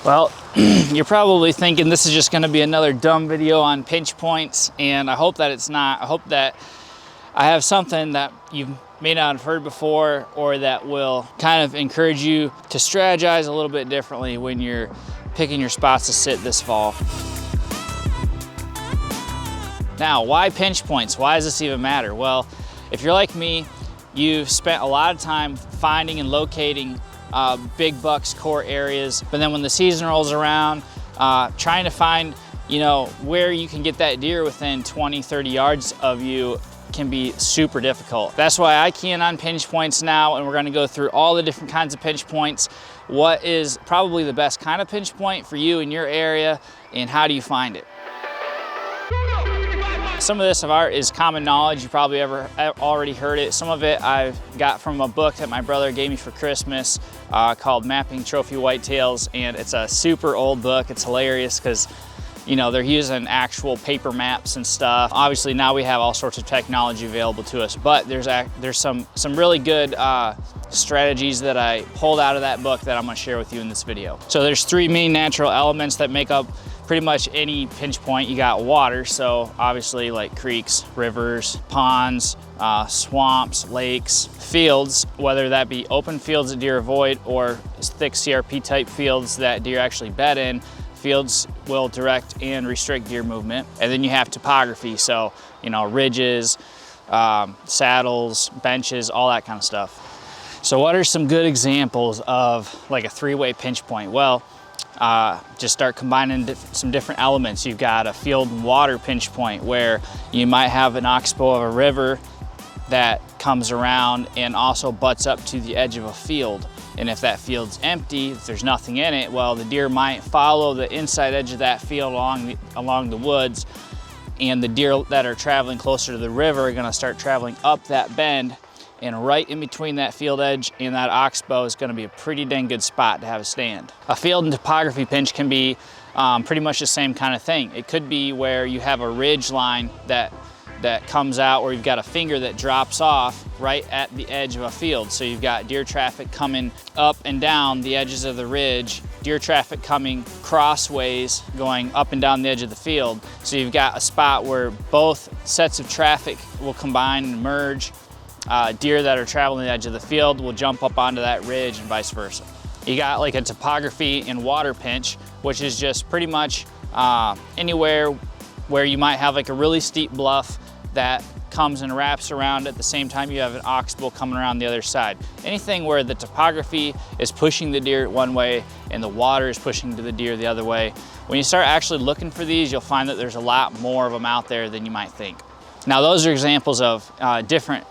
Well, you're probably thinking this is just gonna be another dumb video on pinch points, and I hope that it's not. I hope that I have something that you may not have heard before, or that will kind of encourage you to strategize a little bit differently when you're picking your spots to sit this fall. Now, why pinch points? Why does this even matter? Well, if you're like me, you've spent a lot of time finding and locating big bucks core areas, but then when the season rolls around, trying to find, you know, where you can get that deer within 20, 30 yards of you can be super difficult. That's why I key in on pinch points now, and we're gonna go through all the different kinds of pinch points, what is probably the best kind of pinch point for you in your area, and how do you find it. Some of this is common knowledge. You probably already heard it. Some of it I've got from a book that my brother gave me for Christmas called Mapping Trophy Whitetails, and it's a super old book. It's hilarious because, you know, they're using actual paper maps and stuff. Obviously now we have all sorts of technology available to us, but there's some really good strategies that I pulled out of that book that I'm gonna share with you in this video. So there's 3 main natural elements that make up pretty much any pinch point. You got water, so obviously like creeks, rivers, ponds, swamps, lakes, fields, whether that be open fields that deer avoid or thick CRP type fields that deer actually bed in. Fields will direct and restrict deer movement. And then you have topography, so, you know, ridges, saddles, benches, all that kind of stuff. So what are some good examples of like a 3-way pinch point? Well, just start combining some different elements. You've got a field and water pinch point where you might have an oxbow of a river that comes around and also butts up to the edge of a field. And if that field's empty, if there's nothing in it, well, the deer might follow the inside edge of that field along the woods, and the deer that are traveling closer to the river are gonna start traveling up that bend, and right in between that field edge and that oxbow is gonna be a pretty dang good spot to have a stand. A field and topography pinch can be pretty much the same kind of thing. It could be where you have a ridge line that comes out, where you've got a finger that drops off right at the edge of a field. So you've got deer traffic coming up and down the edges of the ridge, deer traffic coming crossways going up and down the edge of the field. So you've got a spot where both sets of traffic will combine and merge. Deer that are traveling the edge of the field will jump up onto that ridge and vice versa. You got like a topography and water pinch, which is just pretty much anywhere where you might have like a really steep bluff that comes and wraps around at the same time you have an oxbow coming around the other side. Anything where the topography is pushing the deer one way and the water is pushing to the deer the other way. When you start actually looking for these, you'll find that there's a lot more of them out there than you might think. Now those are examples of different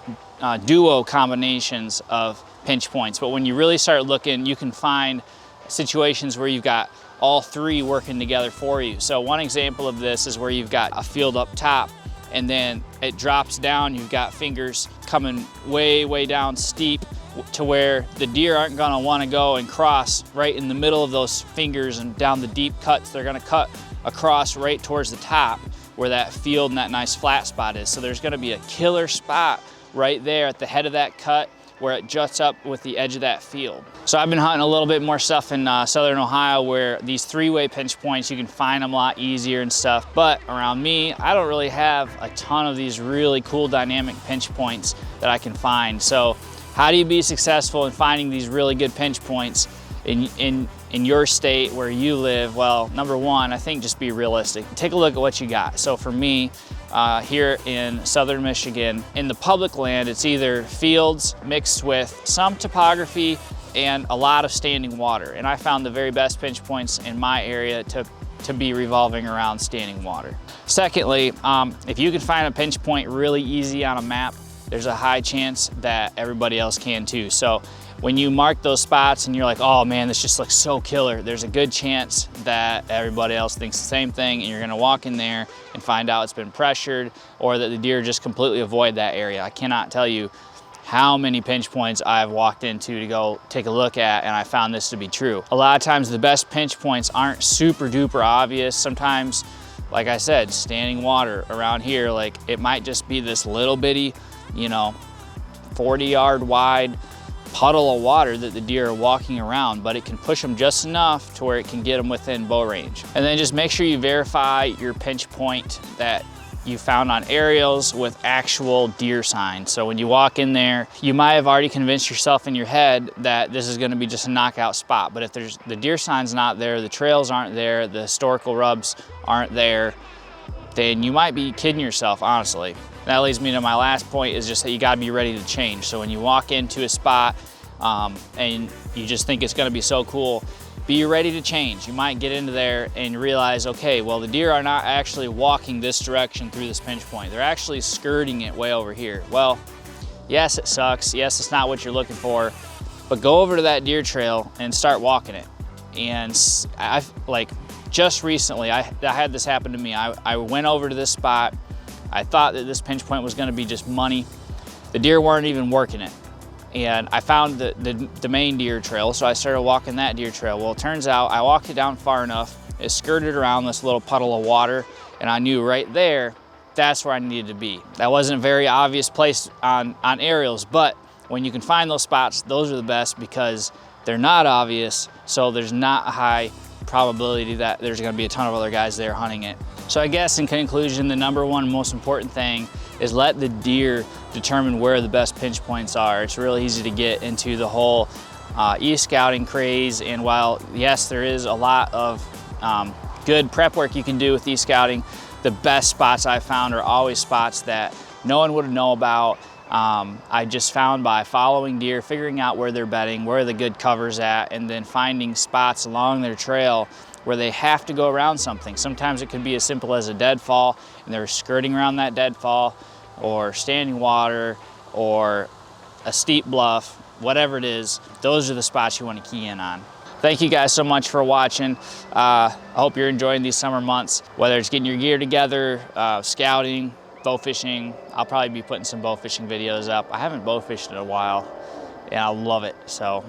duo combinations of pinch points, but when you really start looking, you can find situations where you've got all 3 working together for you. So one example of this is where you've got a field up top, and then it drops down. You've got fingers coming way down steep to where the deer aren't gonna wanna go and cross right in the middle of those fingers and down the deep cuts. They're gonna cut across right towards the top where that field and that nice flat spot is. So there's gonna be a killer spot right there at the head of that cut where it juts up with the edge of that field. So I've been hunting a little bit more stuff in Southern Ohio where these 3-way pinch points, you can find them a lot easier and stuff. But around me, I don't really have a ton of these really cool dynamic pinch points that I can find. So how do you be successful in finding these really good pinch points in your state where you live? Well, number one, I think just be realistic. Take a look at what you got. So for me, here in Southern Michigan, in the public land, it's either fields mixed with some topography and a lot of standing water. And I found the very best pinch points in my area to be revolving around standing water. Secondly, if you can find a pinch point really easy on a map, there's a high chance that everybody else can too. So when you mark those spots and you're like, oh man, this just looks so killer, there's a good chance that everybody else thinks the same thing, and you're gonna walk in there and find out it's been pressured, or that the deer just completely avoid that area. I cannot tell you how many pinch points I've walked into to go take a look at, and I found this to be true. A lot of times the best pinch points aren't super duper obvious. Sometimes, like I said, standing water around here, like it might just be this little bitty, you know, 40-yard wide puddle of water that the deer are walking around, but it can push them just enough to where it can get them within bow range. And then just make sure you verify your pinch point that you found on aerials with actual deer signs. So when you walk in there, you might have already convinced yourself in your head that this is gonna be just a knockout spot. But if there's the deer sign's not there, the trails aren't there, the historical rubs aren't there, then you might be kidding yourself, honestly. That leads me to my last point, is just that you gotta be ready to change. So when you walk into a spot and you just think it's gonna be so cool, be ready to change. You might get into there and realize, okay, well, the deer are not actually walking this direction through this pinch point. They're actually skirting it way over here. Well, yes, it sucks. Yes, it's not what you're looking for, but go over to that deer trail and start walking it. And just recently, I had this happen to me. I went over to this spot. I thought that this pinch point was gonna be just money. The deer weren't even working it. And I found the main deer trail, so I started walking that deer trail. Well, it turns out I walked it down far enough, it skirted around this little puddle of water, and I knew right there, that's where I needed to be. That wasn't a very obvious place on aerials, but when you can find those spots, those are the best because they're not obvious, so there's not a high probability that there's gonna be a ton of other guys there hunting it. So I guess in conclusion, the number one most important thing is let the deer determine where the best pinch points are. It's really easy to get into the whole e-scouting craze, and while yes, there is a lot of good prep work you can do with e-scouting, the best spots I've found are always spots that no one would know about. I just found by following deer, figuring out where they're bedding, where the good cover's at, and then finding spots along their trail where they have to go around something. Sometimes it could be as simple as a deadfall and they're skirting around that deadfall, or standing water, or a steep bluff, whatever it is. Those are the spots you want to key in on. Thank you guys so much for watching. I hope you're enjoying these summer months, whether it's getting your gear together, scouting, bow fishing. I'll probably be putting some bow fishing videos up. I haven't bow fished in a while and I love it. So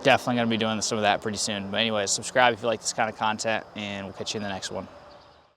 definitely gonna be doing some of that pretty soon. But anyways, subscribe if you like this kind of content, and we'll catch you in the next one.